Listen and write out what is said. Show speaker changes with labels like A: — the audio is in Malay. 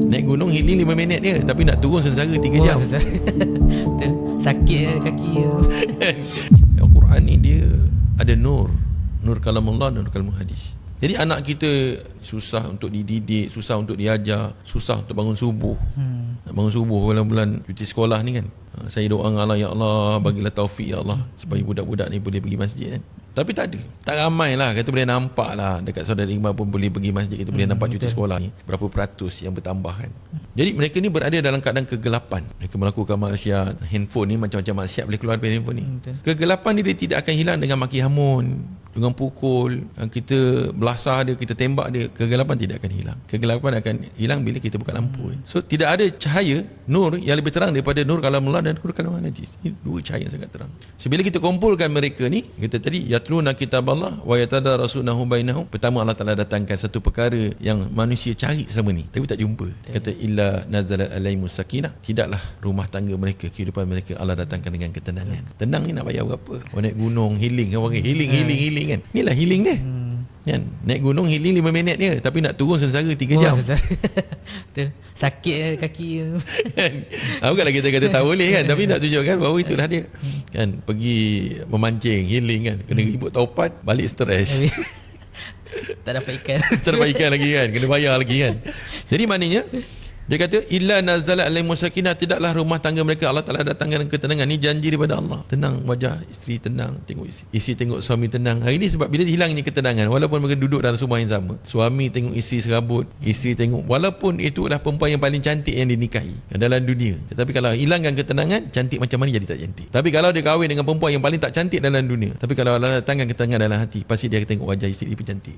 A: Naik gunung healing 5 minit je, tapi nak turun sengsara 3 jam.
B: Betul. Sakit kaki.
A: Al-Quran ni dia ada nur kalamullah, nur kalamul hadis. Jadi anak kita susah untuk dididik, susah untuk diajar, susah untuk bangun subuh. Nak bangun subuh bulan-bulan cuti sekolah ni kan. Saya doa dengan Allah, ya Allah bagilah taufik ya Allah supaya budak-budak ni boleh pergi masjid kan. Tapi tak ada. Tak ramai lah. Kita boleh nampak lah dekat saudara Iqbal pun boleh pergi masjid. Kita boleh nampak cuti sekolah ni berapa peratus yang bertambah kan. Jadi mereka ni berada dalam keadaan kegelapan. Mereka melakukan maksiat. Handphone ni macam-macam maksiat boleh keluar dari handphone ni. Kegelapan ni dia tidak akan hilang dengan maki hamun, dengan pukul, kita belasah dia, kita tembak dia. Kegelapan tidak akan hilang. Kegelapan akan hilang bila kita buka lampu. So tidak ada cahaya nur yang lebih terang daripada nur kalamullah dan nur kalamul hadis. Ini dua cahaya yang sangat terang. So bila kita kumpulkan mereka ni, kita tadi yatluna kitaballah wa yatadarasunahu bainahum. Pertama Allah Taala datangkan satu perkara yang manusia cari selama ni tapi tak jumpa. Kata illa nazalat alaihimus sakinah. Tidaklah rumah tangga mereka, kehidupan mereka Allah datangkan dengan ketenangan. Tenang ni nak bayar berapa? Naik gunung healing, orang healing kan. Inilah healing dia. Kan? Naik gunung healing 5 minit je, tapi nak turun sengsara 3 jam.
B: Betul. Sakit kaki.
A: Bukanlah kita kata tak boleh kan, tapi nak tunjukkan bahawa itulah dia. Kan, pergi memancing, healing kan, kena ribut taupat, balik stres.
B: Tak dapat ikan.
A: Tak dapat ikan lagi kan, kena bayar lagi kan. Jadi maknanya dia kata illa nazalat alaihimus sakinah, tidaklah rumah tangga mereka Allah Taala datangkan ketenangan. Ni janji daripada Allah. Tenang wajah isteri, tenang tengok isteri tengok suami tenang. Hari ni sebab bila hilangnya ketenangan, walaupun mereka duduk dalam rumah yang sama, suami tengok isteri serabut, isteri tengok, walaupun itu adalah perempuan yang paling cantik yang dinikahi dalam dunia, tetapi kalau hilangkan ketenangan, cantik macam mana jadi tak cantik. Tapi kalau dia kahwin dengan perempuan yang paling tak cantik dalam dunia, tapi kalau Allah datangkan ketenangan dalam hati, pasti dia tengok wajah isteri pun cantik.